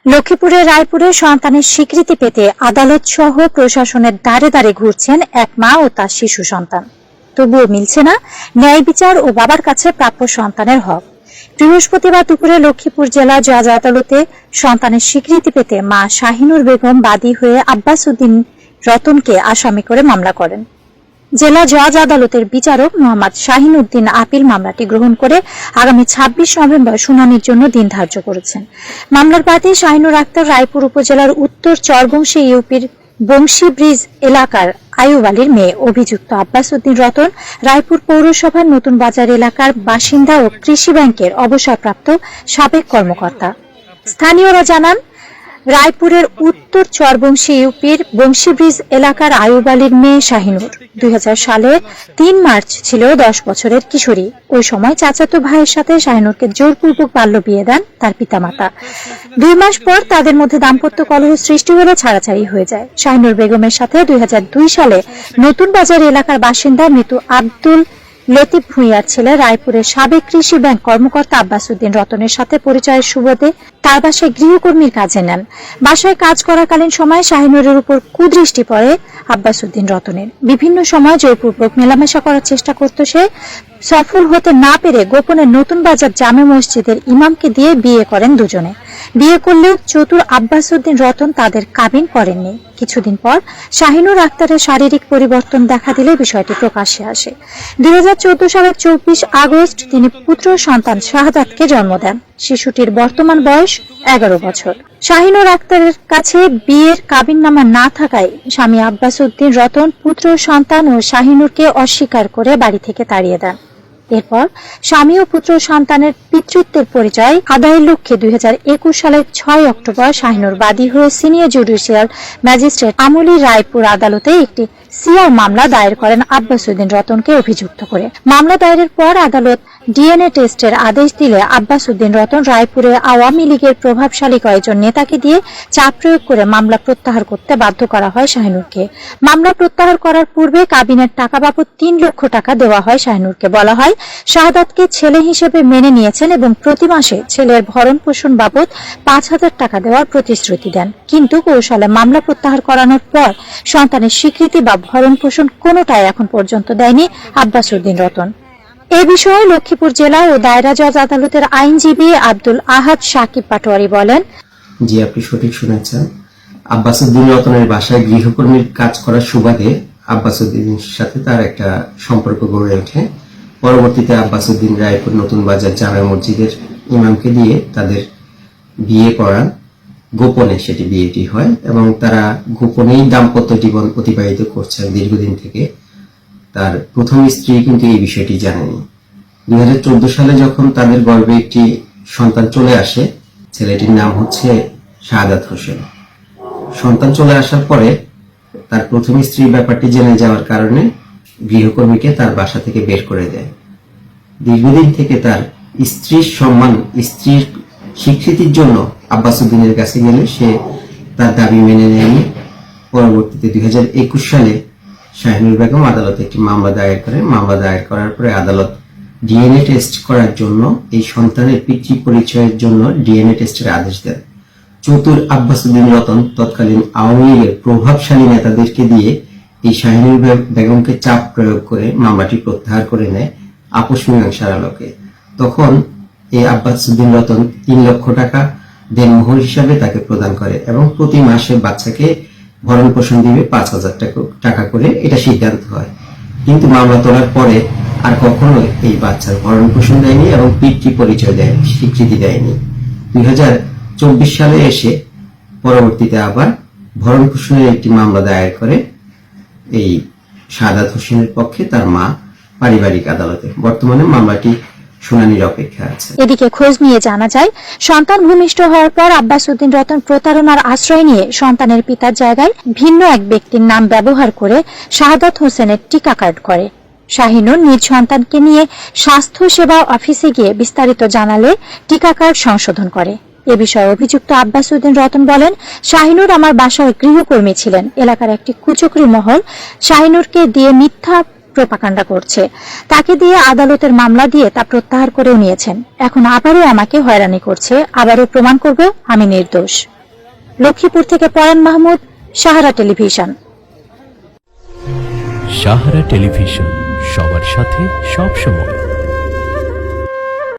লক্ষ্মীপুরের রায়পুরে সন্তানের স্বীকৃতি পেতে আদালত সহ প্রশাসনের দ্বারে দ্বারে ঘুরছেন এক মা ও তার শিশু সন্তান। তবুও মিলছে না ন্যায় বিচার ও বাবার কাছে প্রাপ্য সন্তানের হক। বৃহস্পতিবার দুপুরে লক্ষ্মীপুর জেলা জজ আদালতে সন্তানের স্বীকৃতি পেতে মা শাহিনুর বেগম বাদী হয়ে আব্বাস উদ্দিন রতনকে আসামি করে মামলা করেন। জেলা জজ আদালতের বিচারক মোহাম্মদ শাহিন উদ্দিন আপিল মামলাটি গ্রহণ করে আগামী ২৬ নভেম্বর শুনানির জন্য দিন ধার্য করেছেন। মামলার বাদী শাহিনুর আক্তার রায়পুর উপজেলার উত্তর চরবংশী ইউপির বংশী ব্রিজ এলাকার আয়ুব আলীর মেয়ে। অভিযুক্ত আব্বাস উদ্দিন রতন রায়পুর পৌরসভার নতুন বাজার এলাকার বাসিন্দা ও কৃষি ব্যাংকের অবসরপ্রাপ্ত সাবেক কর্মকর্তা। স্থানীয়রা জানান, রায়পুরের উত্তর চরবংশী ইউপির বংশী ব্রিজ এলাকার আয়ুব আলীর মেয়ে শাহিনুর ২০০০ সালের ৩ মার্চ ছিল ১০ বছরের কিশোরী। ওই সময় চাচাতো ভাইয়ের সাথে শাহিনুরকে জোরপূর্বক বাল্য বিয়ে দেন তার পিতামাতা। ২ মাস পর তাদের মধ্যে দাম্পত্য কলহ সৃষ্টি হলে ছাড়াছাড়ি হয়ে যায়। শাহিনুর বেগমের সাথে ২০০২ সালে নতুন বাজার এলাকার বাসিন্দা মৃত আব্দুল লতিফ ভূঁইয়ার ছেলে রায়পুরের সাবেক কৃষি ব্যাংক কর্মকর্তা আব্বাস উদ্দিন রতনের সাথে পরিচয়ের সুবাদে তার বাসায় গৃহকর্মীর কাজে নেন। বাসায় কাজ করাকালীন সময় শাহিনুরের উপর কুদৃষ্টি পড়ে আব্বাস উদ্দিন রতনের। বিভিন্ন সময় জোরপূর্বক মেলামেশা করার চেষ্টা করত সে। সফল হতে না পেরে গোপনে নতুন বাজার জামে মসজিদের ইমামকে দিয়ে বিয়ে করেন দুজনে। বিয়ে করলেও চতুর আব্বাস উদ্দিন রতন তাদের কাবিন করেননি। কিছুদিন পর শাহিনুর আক্তারের শারীরিক পরিবর্তন দেখা দিলে বিষয়টি প্রকাশ্যে আসে। ২০১৪ সালের ২৪ আগস্ট তিনি পুত্র সন্তান শাহাদাতকে জন্ম দেন। শিশুটির বর্তমান বয়স ১১ বছর। শাহিনুর আক্তারের কাছে বিয়ের কাবিননামা না থাকায় স্বামী আব্বাস উদ্দিন রতন পুত্র সন্তান ও শাহিনুরকে অস্বীকার করে বাড়ি থেকে তাড়িয়ে দেন। এরপর স্বামী ও পুত্র সন্তানের পিতৃত্বের পরিচয় আদায়ের লক্ষ্যে ২০২১ সালের ৬ অক্টোবর শাহিনুর বাদী হয়ে সিনিয়র জুডিশিয়াল ম্যাজিস্ট্রেট আমলি রায়পুর আদালতে একটি সিআর মামলা দায়ের করেন আব্বাস উদ্দিন রতনকে অভিযুক্ত করে। মামলা দায়েরের পর আদালত ডিএনএ টেস্টের আদেশ দিলে আব্বাস উদ্দিন রতন রায়পুরের আওয়ামী লীগের প্রভাবশালী কয়েকজন নেতাকে দিয়ে চাপ প্রয়োগ করে মামলা প্রত্যাহার করতে বাধ্য করা হয় শাহিনুরকে। মামলা প্রত্যাহার করার পূর্বে কাবিনের টাকা বাবদ ৩ লক্ষ টাকা দেওয়া হয় শাহিনুরকে। বলা হয়, শাহাদাতকে ছেলে হিসেবে মেনে নিয়েছেন এবং প্রতি মাসে ছেলের ভরণ পোষণ বাবদ ৫,০০০ টাকা দেওয়ার প্রতিশ্রুতি দেন। কিন্তু কৌশলে মামলা প্রত্যাহার করানোর পর সন্তানের স্বীকৃতি বা ভরণ পোষণ কোনোটাই এখন পর্যন্ত দেয়নি আব্বাস উদ্দিন রতন। এ বিষয়ে লক্ষ্মীপুর জেলা ও দায়রা জজ আদালতের আইনজীবী আব্দুল আহাদ সাকিব পাটোয়ারি বলেন, জি, আপনি সঠিক শুনেছেন। আব্বাস উদ্দিন রতনের বাসায় গৃহকর্মীর কাজ করার সুবাদে আব্বাস উদ্দিনের সাথে তার একটা সম্পর্ক গড়ে ওঠে। পরবর্তীতে আব্বাস উদ্দিন রায়পুর নতুন বাজার জামে মসজিদের ইমামকে দিয়ে তাদের বিয়ে করান। গোপনে সেটি বিয়েটি হয় এবং তারা গোপনেই দাম্পত্য জীবন অতিবাহিত করছেন দীর্ঘদিন থেকে। তার প্রথম স্ত্রী কিন্তু এই বিষয়টি জানেনি। ২০১৪ সালে যখন তাদের গর্ভে একটি সন্তান চলে আসে, ছেলেটির নাম হচ্ছে শাহাদাত হোসেন। সন্তান চলে আসার পরে তার প্রথম স্ত্রীর ব্যাপারটি জেনে যাওয়ার কারণে গৃহকর্মীকে তার বাসা থেকে বের করে দেয়। দীর্ঘদিন থেকে তার স্ত্রীর সম্মান, স্ত্রীর স্বীকৃতির জন্য আব্বাস উদ্দিনের কাছে গেলে সে তার দাবি মেনে নেয়নি। পরবর্তীতে ২০২১ সালে শাহিনুর বেগম আদালতে একটি মামলা দায়ের করে। মামলা দায়ের করার পরে আদালত ডিএনএ টেস্ট করার জন্য, এই সন্তানের পিতৃ পরিচয়ের জন্য ডিএনএ টেস্টের আদেশ দেন। চতুর আব্বাস উদ্দিন রতন তৎকালীন আওয়ামী লীগের প্রভাবশালী নেতাদেরকে দিয়ে এই শাহিনুর বেগমকে চাপ প্রয়োগ করে মামলাটি প্রত্যাহার করে নেয় আপোষ মীমাংসার আলোকে। তখন এই আব্বাস উদ্দিন রতন ৩ লক্ষ টাকা দেনমোহর হিসাবে তাকে প্রদান করে এবং প্রতি মাসে বাচ্চাকে ভরণ পোষণ দিবে ৫,০০০ টাকা করে, এটা সিদ্ধান্ত হয়। কিন্তু মামলা তোলার পরে আর কখনো এই বাচ্চার ভরণ পোষণ দেয়নি এবং পিতৃ পরিচয় দেয়নি, স্বীকৃতি দেয়নি। ২০২৪ সালে এসে পরবর্তীতে আবার ভরণ পোষণের একটি মামলা দায়ের করে এই শাহাদাত হোসেনের পক্ষে তার মা পারিবারিক আদালতে। বর্তমানে মামলাটি শুনানির অপেক্ষা আছে। এদিকে খোঁজ নিয়ে জানা যায়, সন্তান ভূমিষ্ঠ হওয়ার পর আব্বাস উদ্দিন রতন প্রতারণার আশ্রয় নিয়ে সন্তানের পিতার জায়গায় ভিন্ন এক ব্যক্তির নাম ব্যবহার করে শাহাদাত হোসেনের টিকা কার্ড করে। শাহিনুর নিজ সন্তানকে নিয়ে স্বাস্থ্য সেবা অফিসে গিয়ে বিস্তারিত জানালে টিকা কার্ড সংশোধন করে। এ বিষয়ে অভিযুক্ত আব্বাস উদ্দিন রতন বলেন, শাহিনুর আমার বাসায় গৃহকর্মী ছিলেন। এলাকার একটি কুচক্রী মহল শাহিনুরকে দিয়ে মিথ্যা প্রোপাগান্ডা করছে। তাকে দিয়ে আদালতের মামলা দিয়ে তা প্রত্যাহার করেও নিয়েছেন। এখন আবারও আমাকে হয়রানি করছে, আবারও প্রমাণ করবে আমি নির্দোষ। লক্ষ্মীপুর থেকে পরান মাহমুদ, সাহারা টেলিভিশন। সাহারা টেলিভিশন, সবার সাথে সব সময়।